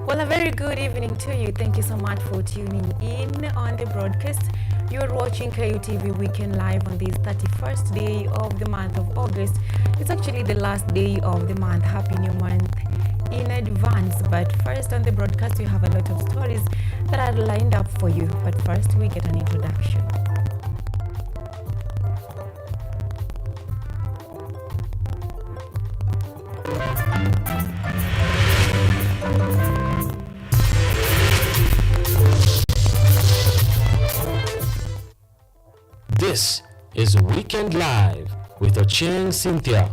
Well, a very good evening to you. Thank you so much for tuning in on the broadcast. You're watching KUTV Weekend Live on this 31st day of the month of August. It's actually the last day of the month. Happy New Month in advance. But first on the broadcast, we have a lot of stories that are lined up for you. But first, we get an introduction. This is Weekend Live with Ochieng, Cynthia.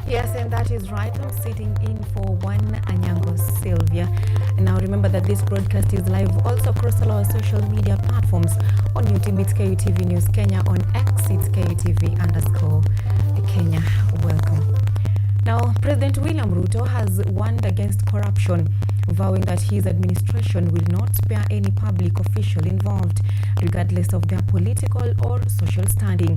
Yes, and that is right. I'm sitting in for one Anyango Sylvia. And now remember that this broadcast is live also across all our social media platforms. On YouTube, it's KUTV News Kenya. On X, it's KUTV_Kenya. Welcome. Now, President William Ruto has warned against corruption, vowing that his administration will not spare any public official involved, regardless of their political or social standing.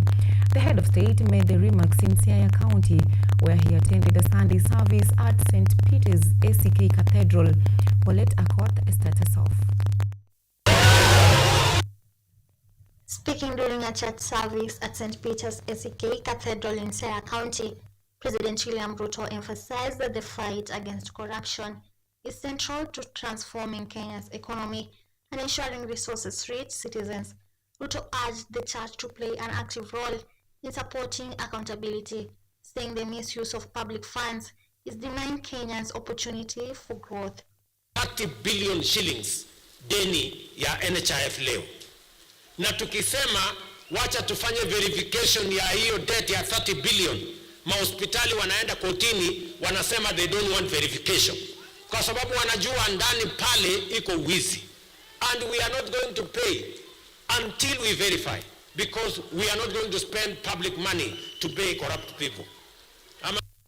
The head of state made the remarks in Siaya County, where he attended a Sunday service at St. Peter's ACK Cathedral. Paulette Akoth starts us off. Speaking during a church service at St. Peter's ACK Cathedral in Siaya County, President William Ruto emphasized that the fight against corruption is central to transforming Kenya's economy and ensuring resources reach citizens. Ruto urged the church to play an active role in supporting accountability, saying the misuse of public funds is denying Kenyans opportunity for growth. 30 billion shillings deni ya NHIF leo. Na tukisema wacha tufanye verification ya hiyo debt ya 30 billion, mahospitali wanaenda kotini wanasema they don't want verification. Kwa sababu wanajua ndani pale iko wizi. And we are not going to pay until we verify, because we are not going to spend public money to pay corrupt people.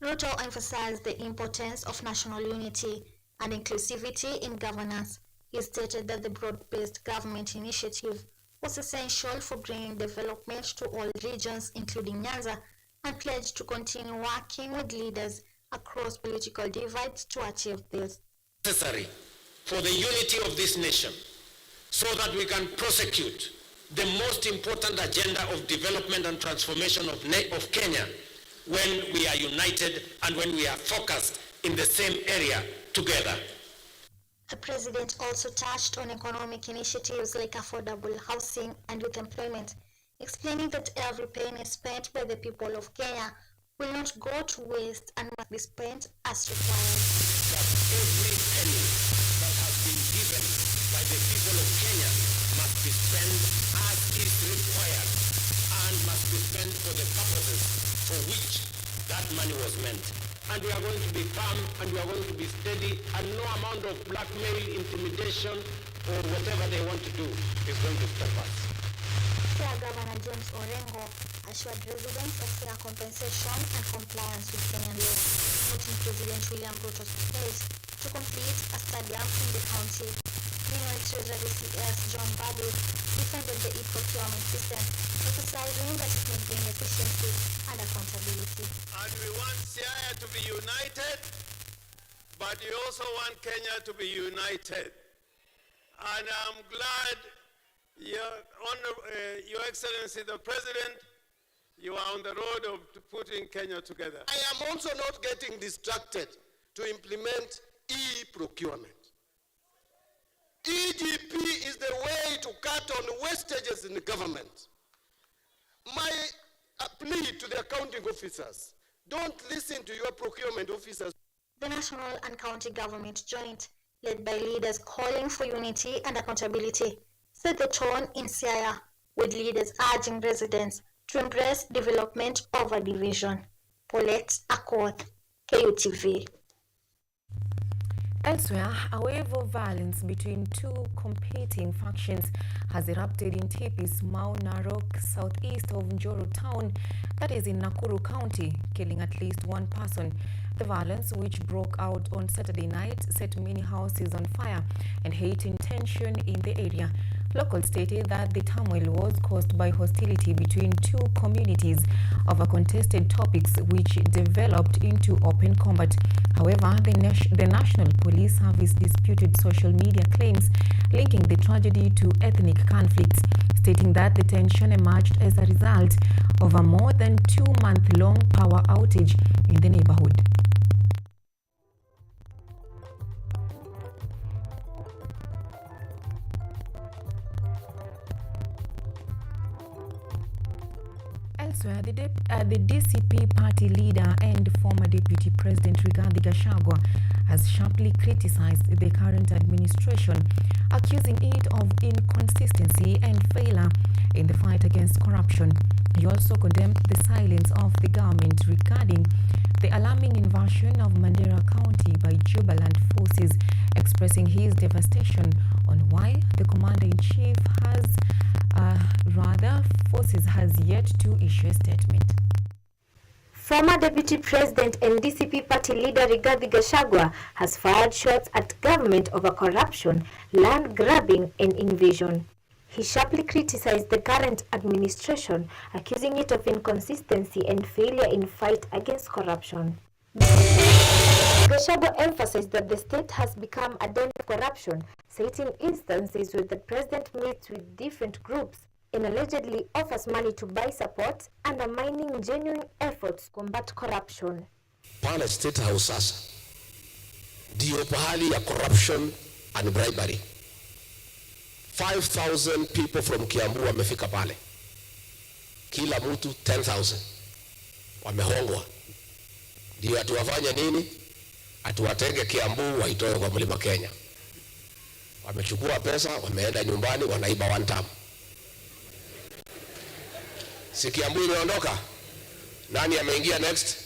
Ruto emphasized the importance of national unity and inclusivity in governance. He stated that the broad-based government initiative was essential for bringing development to all regions, including Nyanza, and pledged to continue working with leaders across political divides to achieve this. Necessary for the unity of this nation, so that we can prosecute the most important agenda of development and transformation of Kenya when we are united and when we are focused in the same area together. The president also touched on economic initiatives like affordable housing and youth employment, explaining that every penny spent by the people of Kenya will not go to waste and must be spent as required. That every penny that has been given by the people of Kenya must be spent as is required and must be spent for the purposes for which that money was meant. And we are going to be firm and we are going to be steady, and no amount of blackmail, intimidation, or whatever they want to do is going to stop us. Fair Governor James Orengo assured residents of fair compensation and compliance with Kenyan law, noting President William Ruto's pledge to complete a stadium in the county. Meanwhile, Treasury CS John Badu defended the e-procurement system, emphasizing that it may bring efficiency and accountability. And we want Siaya to be united, but we also want Kenya to be united. And I'm glad, Your Excellency the President, you are on the road of putting Kenya together. I am also not getting distracted to implement e-procurement. EGP is the way to cut on wastages in the government. My plea to the accounting officers, don't listen to your procurement officers. The national and county government joint, led by leaders calling for unity and accountability, set the tone in Siaya, with leaders urging residents to embrace development over division. Paulette Akoth, KUTV. Elsewhere, a wave of violence between two competing factions has erupted in Tipi's Mau Narok, southeast of Njoro town, that is in Nakuru County, killing at least one person. The violence, which broke out on Saturday night, set many houses on fire and heightened tension in the area. Locals stated that the turmoil was caused by hostility between two communities over contested topics, which developed into open combat. However, the National Police Service disputed social media claims linking the tragedy to ethnic conflicts, stating that the tension emerged as a result of a more than 2-month-long power outage in the neighborhood. Elsewhere, the DCP party leader and former Deputy President Rigathi Gachagua has sharply criticized the current administration, accusing it of inconsistency and failure in the fight against corruption. He also condemned the silence of the government regarding the alarming invasion of Mandera County by Jubaland forces, expressing his devastation on why the commander-in-chief has yet to issue a statement. Former Deputy President and DCP party leader Rigathi Gachagua has fired shots at government over corruption, land grabbing and invasion. He sharply criticized the current administration, accusing it of inconsistency and failure in fight against corruption. Gachagua emphasized that the state has become a den of corruption, citing instances where the president meets with different groups and allegedly offers money to buy support, undermining genuine efforts to combat corruption. Pale State House sasa ndio pahali ya corruption and bribery. 5,000 people from Kiambu wamefika pale, kila mtu 10,000 wamehongwa. Ndio atuwafanya nini? Atuwatenge Kiambu waitoe kwa Mlima Kenya. Wamechukua pesa, wameenda nyumbani, wanaiba one time. Si Kiambu imeondoka, nani ameingia next?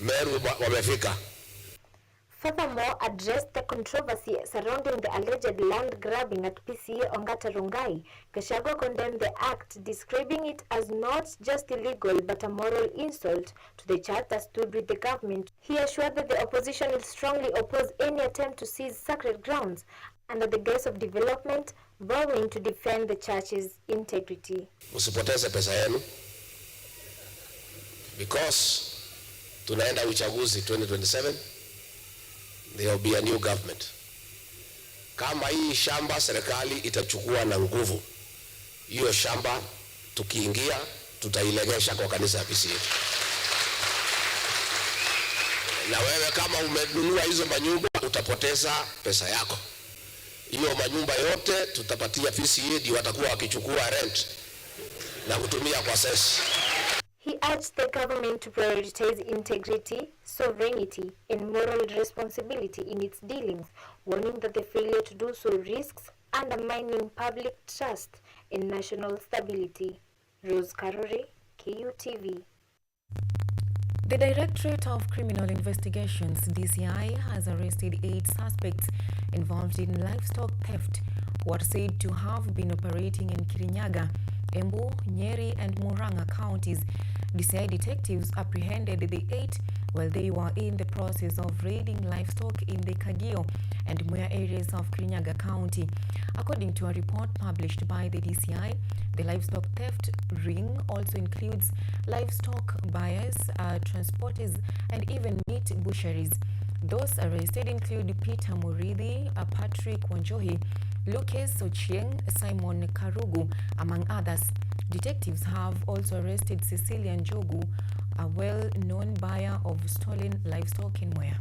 Meru wamefika. Furthermore, addressed the controversy surrounding the alleged land grabbing at PCA Ongata Rongai. Gachagua condemned the act, describing it as not just illegal but a moral insult to the church that stood with the government. He assured that the opposition will strongly oppose any attempt to seize sacred grounds under the guise of development, vowing to defend the church's integrity. Usipoteze pesa yenu, because tunaenda uchaguzi 2027. There will be a new government. Kama hii shamba serikali itachukua na nguvu, hiyo shamba tukiingia tutailegesha kwa kanisa ya PCA. Na wewe kama umenunua hizo manyumba utapoteza pesa yako. Hiyo manyumba yote tutapatia PCA, ndio watakuwa wakichukua rent na kutumia kwa sesi. He urged the government to prioritize integrity, sovereignty, and moral responsibility in its dealings, warning that the failure to do so risks undermining public trust and national stability. Rose Karori, KUTV. The Directorate of Criminal Investigations, DCI, has arrested 8 suspects involved in livestock theft who are said to have been operating in Kirinyaga, Embu, Nyeri, and Murang'a counties. DCI detectives apprehended the 8 while they were in the process of raiding livestock in the Kagio and Mwea areas of Kirinyaga County. According to a report published by the DCI, the livestock theft ring also includes livestock buyers, transporters, and even meat butcheries. Those arrested include Peter Muridhi, Patrick Wanjohi, Lucas Ochieng, Simon Karugu, among others. Detectives have also arrested Cecilia Njogu, a well-known buyer of stolen livestock in Mwea.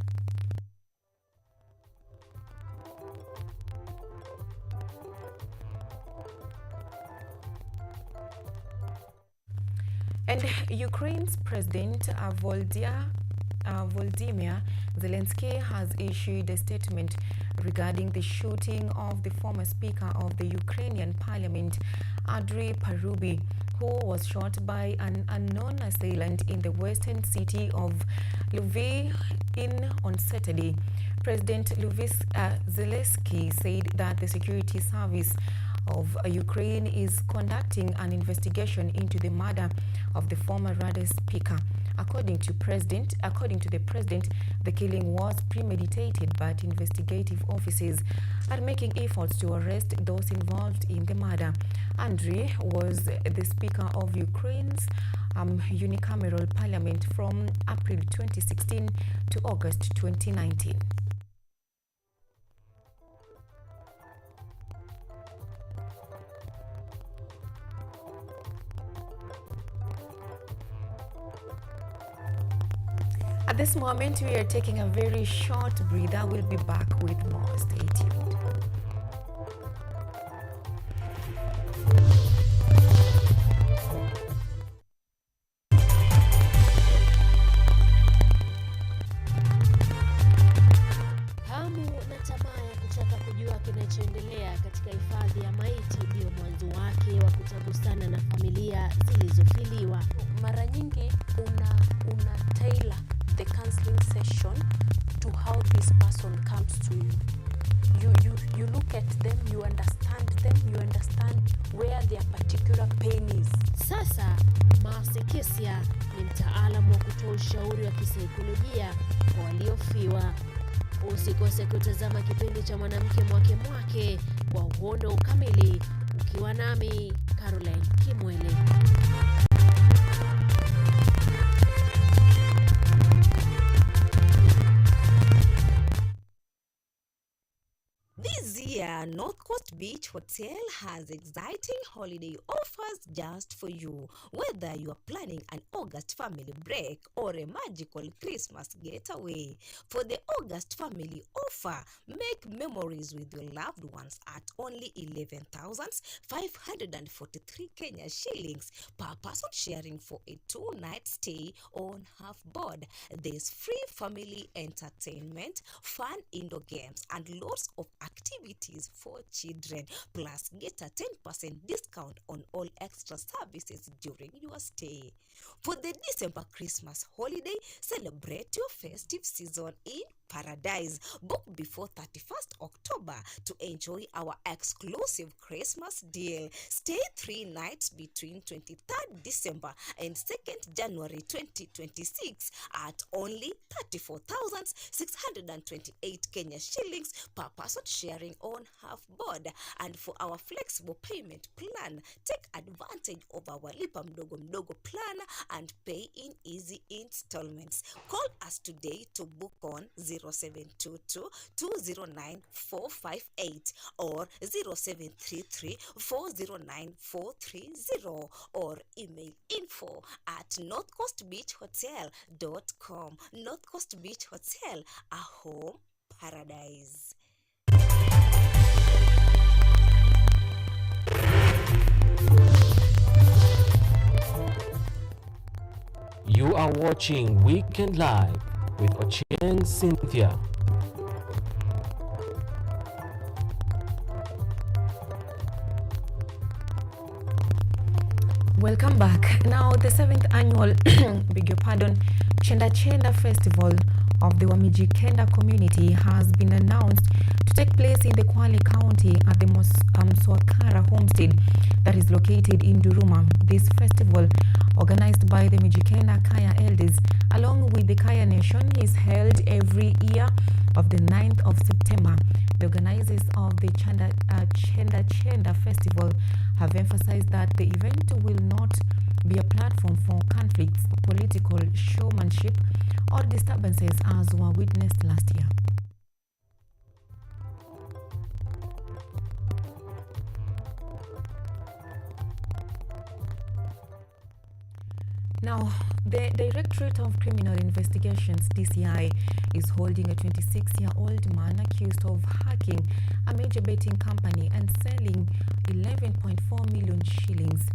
And Ukraine's President Volodymyr Zelensky has issued a statement regarding the shooting of the former Speaker of the Ukrainian Parliament, Andriy Parubi, who was shot by an unknown assailant in the western city of Lviv on Saturday. President Zelensky said that the security service of Ukraine is conducting an investigation into the murder of the former Rada speaker. According to the president, the killing was premeditated, but investigative officers are making efforts to arrest those involved in the murder. Andriy was the speaker of Ukraine's unicameral parliament from April 2016 to August 2019. At this moment, we are taking a very short breather. We'll be back with more. Stay tuned. Hamu na tamaa ya kutaka kujua kinachoendelea katika hifadhi ya maiti ndio mwanzo wake wa kutagusana na familia zilizofiliwa. Mara nyingi una tailor the counseling session to how this person comes to you. You look at them, you understand where their particular pain is. Sasa Mercy Kisia ni mtaalamu wa kutoa ushauri wa kisaikolojia kwa waliofiwa. Usikose kutazama kipindi cha Mwanamke Mwake Mwake kwa uhondo kamili, ukiwa nami Caroline Kimwele. This year, North Coast Beach Hotel has exciting holiday offers just for you. Whether you are planning an August family break or a magical Christmas getaway, for the August family offer, make memories with your loved ones at only 11,543 Kenya shillings per person, sharing for a 2-night stay on half board. There's free family entertainment, fun indoor games, and lots of activities for children. Plus, get a 10% discount on all extra services during your stay. For the December Christmas holiday, celebrate your festive season in paradise. Book before 31st October to enjoy our exclusive Christmas deal. Stay 3 nights between 23rd December and 2nd January 2026 at only 34,628 Kenya shillings per person, sharing on half board. And for our flexible payment plan, take advantage of our Lipa Mdogo Mdogo plan and pay in easy installments. Call us today to book on 0722 209 458 or 0733 409 430 or email info@northcoastbeachhotel.com. North Coast Beach Hotel, a home paradise. You are watching Weekend Live with Ochieng Cynthia. Welcome back. Now, the 7th annual Chenda Chenda Festival of the Wamijikenda community has been announced to take place in the Kwale County at the Mswakara homestead that is located in Duruma. This festival, organized by the Mijikenda Kaya elders along with the Kaya Nation, is held every year of the 9th of September. The organizers of the Chenda Festival have emphasized that the event will not be a platform for conflicts, political showmanship, or disturbances as were witnessed last year. Now, the Directorate of Criminal Investigations, DCI, is holding a 26-year-old man accused of hacking a major betting company and stealing 11.4 million shillings.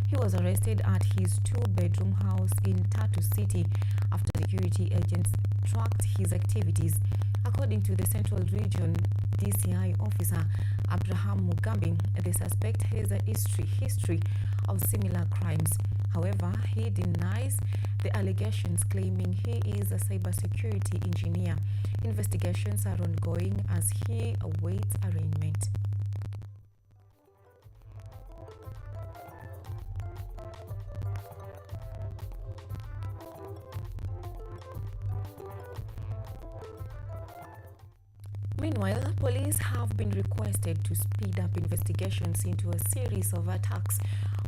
He was arrested at his 2-bedroom house in Tatu City after security agents tracked his activities. According to the Central Region DCI officer Abraham Mugambi, the suspect has a history of similar crimes. However, he denies the allegations, claiming he is a cybersecurity engineer. Investigations are ongoing as he awaits arraignment. Meanwhile, police have been requested to speed up investigations into a series of attacks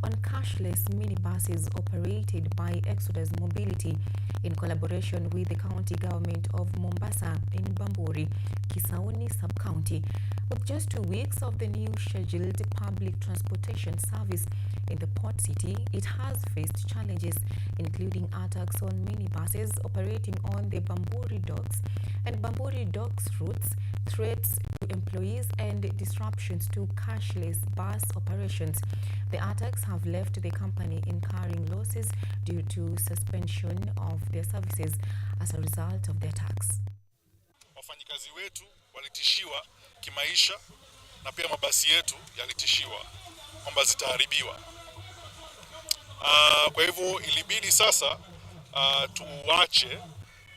on cashless minibuses operated by Exodus Mobility in collaboration with the county government of Mombasa in Bamburi, Kisauni sub-county. With just 2 weeks of the new scheduled public transportation service in the port city, it has faced challenges, including attacks on minibuses operating on the Bamburi docks and Bamburi docks routes, threats to employees, and disruptions to cashless bus operations. The attacks have left the company incurring losses due to suspension of their services as a result of the attacks. Wafanyikazi wetu walitishiwa kimaisha na pia mabasi yetu yalitishiwa kwamba zitaharibiwa. Kwa hivyo ilibidi sasa tuache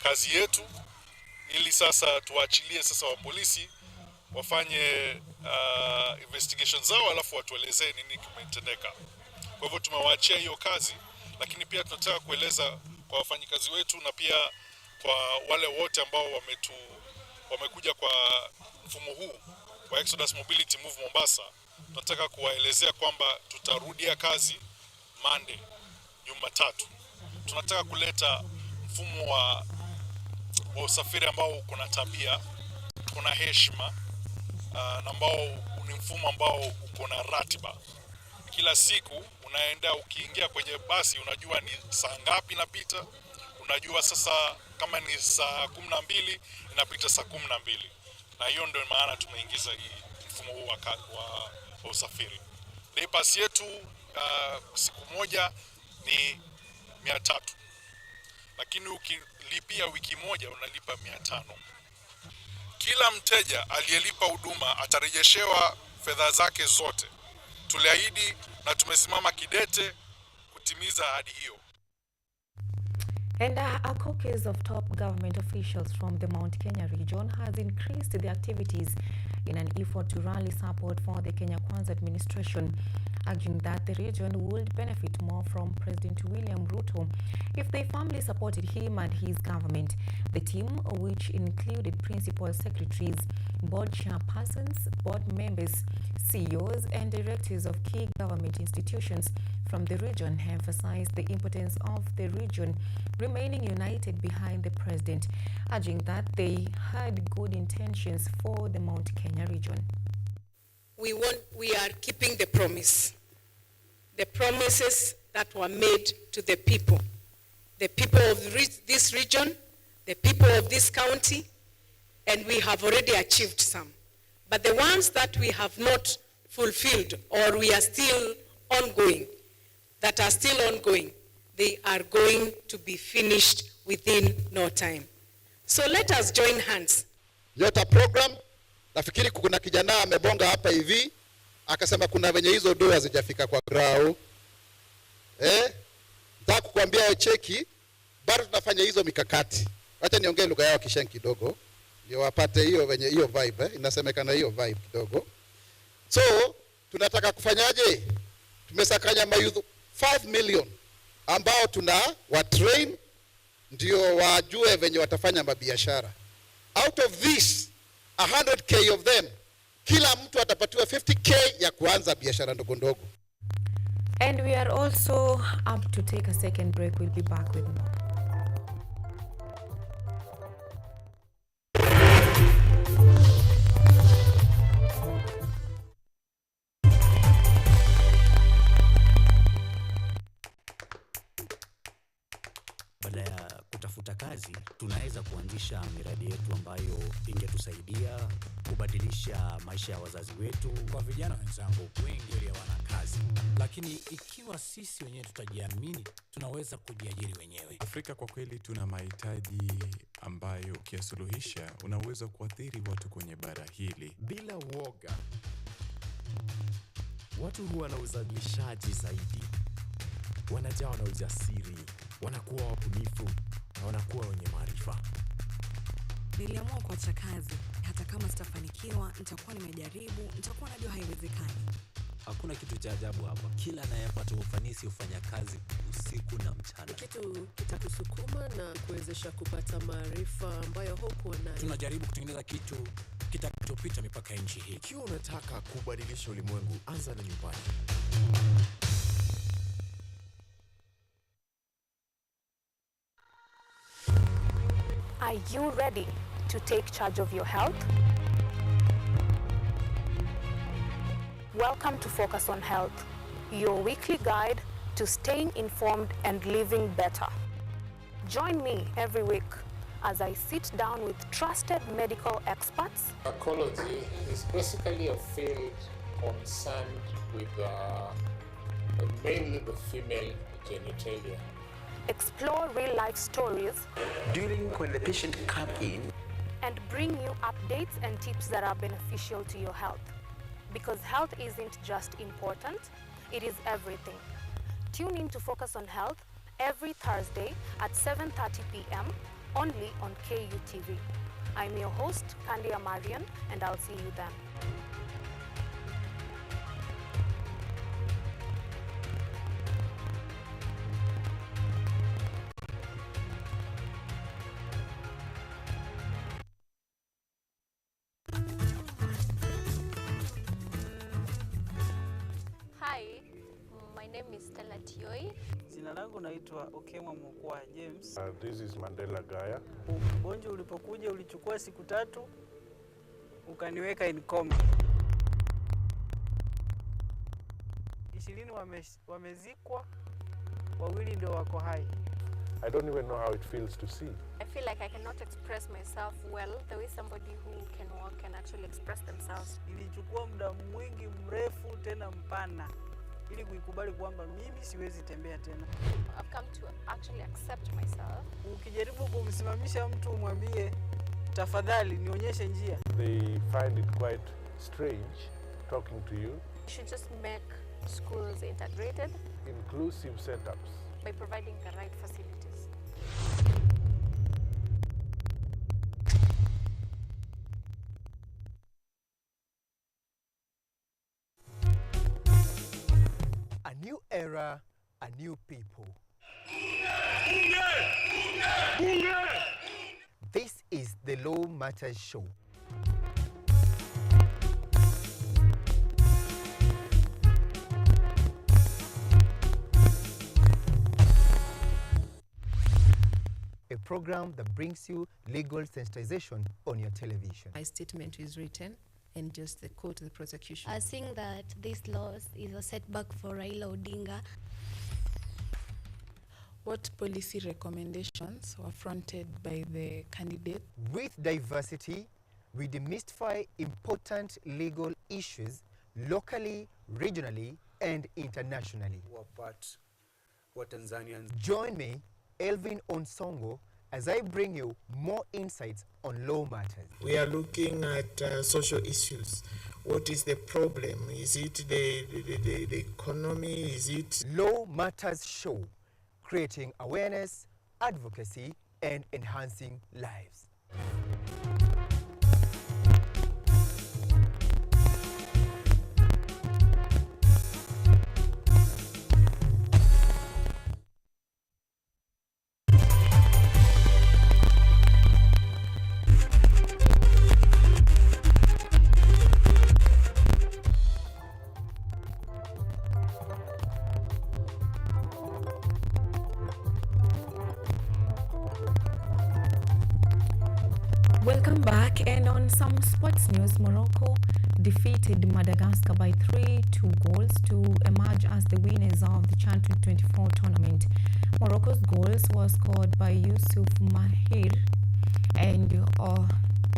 kazi yetu ili sasa tuachilie sasa wa polisi wafanye investigation zao, alafu watuelezee nini kimetendeka. Kwa hivyo tumewaachia hiyo kazi, lakini pia tunataka kueleza kwa wafanyikazi wetu na pia kwa wale wote ambao wamekuja kwa mfumo huu wa Exodus Mobility Move Mombasa, tunataka kuwaelezea kwamba tutarudia kazi Monday, Jumatatu. Tunataka kuleta mfumo wa usafiri ambao kuna tabia, kuna heshima, na ambao ni mfumo ambao uko na ratiba. Kila siku unaenda, ukiingia kwenye basi unajua ni saa ngapi inapita, unajua sasa kama ni saa 12 inapita saa 12. Na hiyo ndio maana tumeingiza hii mfumo huu wa usafiri. Day pass yetu siku moja ni 300. Lakini ukilipia wiki moja unalipa 500. Kila mteja aliyelipa huduma atarejeshewa fedha zake zote. Tuliahidi na tumesimama kidete kutimiza ahadi hiyo. And a caucus of top government officials from the Mount Kenya region has increased their activities in an effort to rally support for the Kenya Kwanza administration, urging that the region would benefit more from President William Ruto if they firmly supported him and his government. The team, which included principal secretaries, board chairpersons, board members, CEOs, and directors of key government institutions from the region, emphasized the importance of the region remaining united behind the president, urging that they had good intentions for the Mount Kenya region. We are keeping the promise. The promises that were made to the people of this region, the people of this county, and we have already achieved some. But the ones that we have not fulfilled or we are still ongoing, they are going to be finished within no time. So let us join hands. Yota program, nafikiri kuna kijana amebonga hapa hivi, akasema kuna venye hizo doa hazijafika kwa grau. Nataka kukuambia cheki, bado tunafanya hizo mikakati. Acha niongee lugha yao Kishen kidogo, ndio wapate hiyo venye hiyo vibe, inasemekana hiyo vibe kidogo. So, tunataka kufanyaje? Tumesakanya mayouth 5 million ambao tuna wa train ndio wajue venye watafanya mabiashara. Out of this 100k of them, kila mtu atapatiwa 50k ya kuanza biashara ndogo ndogo. And we are also up to take a second break. We'll be back with more. Baada ya kutafuta kazi, tunaweza kuanzisha miradi yetu ambayo ingetusaidia kubadilisha maisha ya wazazi wetu. Kwa vijana wenzangu, wengi hawana kazi, lakini ikiwa sisi wenyewe tutajiamini, tunaweza kujiajiri wenyewe. Afrika kwa kweli tuna mahitaji ambayo ukiyasuluhisha unaweza kuathiri watu kwenye bara hili. Bila uoga, watu huwa na uzalishaji zaidi. wanajawa na ujasiri, wanakuwa wabunifu na wanakuwa wenye maarifa. Niliamua kuacha kazi, hata kama sitafanikiwa, nitakuwa nimejaribu, nitakuwa najua haiwezekani. Hakuna kitu cha ajabu hapa. Kila anayepata ufanisi hufanya kazi usiku na mchana. Kitu kitakusukuma na kuwezesha kupata maarifa ambayo hukuwa nayo. Tunajaribu kutengeneza kitu kitakachopita mipaka ya nchi hii. Ikiwa unataka kubadilisha ulimwengu, anza na nyumbani. Are you ready to take charge of your health? Welcome to Focus on Health, your weekly guide to staying informed and living better. Join me every week as I sit down with trusted medical experts. Gynecology is basically a field concerned with mainly the female genitalia. Explore real-life stories during when the patient come in, and bring you updates and tips that are beneficial to your health. Because health isn't just important, it is everything. Tune in to Focus on Health every Thursday at 7:30 p.m. only on KUTV. I'm your host, Cynthia, and I'll see you then. Hi, my name is Stella Tioi. Jina langu naitwa Ochieng James. This is Mandela Gaya. Ugonjwa ulipokuja ulichukua siku 3 ukaniweka in coma. 20 wamezikwa, 2 ndio wako hai. I don't even know how it feels to see. I feel like I cannot express myself well the way somebody who can walk can actually express themselves. Ilichukua muda mwingi mrefu tena mpana ili kuikubali kwamba mimi siwezi tembea tena. I've come to actually accept myself. Ukijaribu kumsimamisha mtu umwambie tafadhali nionyeshe njia, They find it quite strange talking to you. You should just make schools integrated, Inclusive setups. by providing the right facilities. A new era, a new people. This is the Law Matters Show. A program that brings you legal sensitization on your television. My statement is written and just the quote the prosecution. I think that this loss is a setback for Raila Odinga. What policy recommendations were fronted by the candidate? With diversity, we demystify important legal issues locally, regionally, and internationally. What Tanzanians. Join me, Elvin Onsongo, as I bring you more insights on law matters. We are looking at social issues. What is the problem? Is it the economy? Is it... Law Matters Show, creating awareness, advocacy, and enhancing lives. Welcome back, and on some sports news, Morocco defeated Madagascar by 3-2 goals to emerge as the winners of the CHAN 2024 tournament. Morocco's goals were scored by Yusuf Mahir and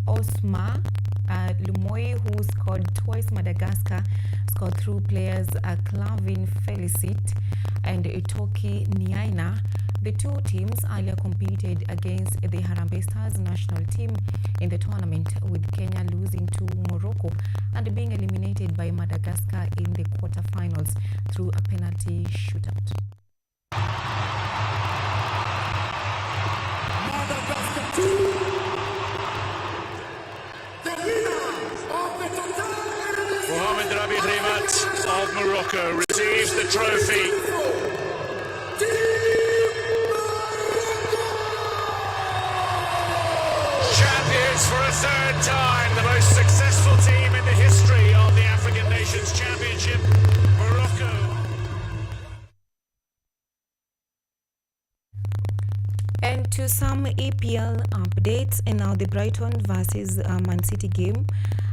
Osma Lumoy, who scored twice. Madagascar scored through players Clavin Felicit and Itoki Niaina. The two teams earlier competed against the Harambee Stars national team in the tournament, with Kenya losing to Morocco and being eliminated by Madagascar in the quarterfinals through a penalty shootout. Habib Rimat of Morocco receives the trophy. Champions for a third time, the most successful team in the history of the African Nations Championship, Morocco. And to some EPL updates, and now the Brighton versus Man City game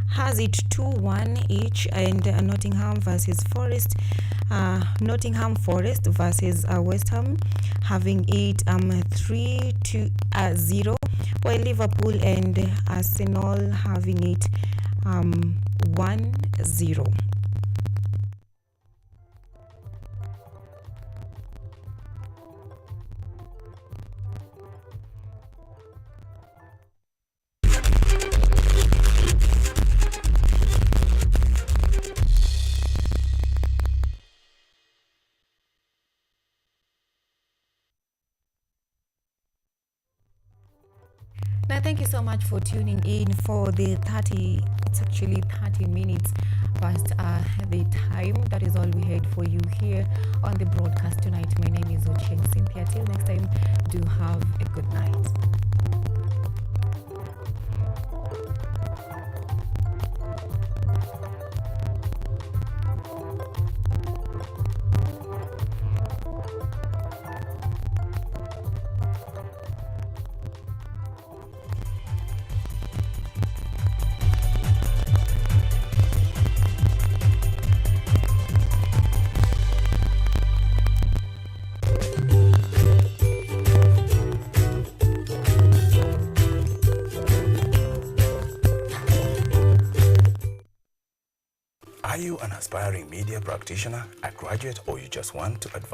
has it 2-1 each, and Nottingham versus Forest, Nottingham Forest versus West Ham having it 3-0, while Liverpool and Arsenal having it 1-0. Now, thank you so much for tuning in for the 30, it's actually 30 minutes past the time. That is all we had for you here on the broadcast tonight. My name is Ochieng, Cynthia. Till next time, do have a good night. Are you an aspiring media practitioner, a graduate, or you just want to advance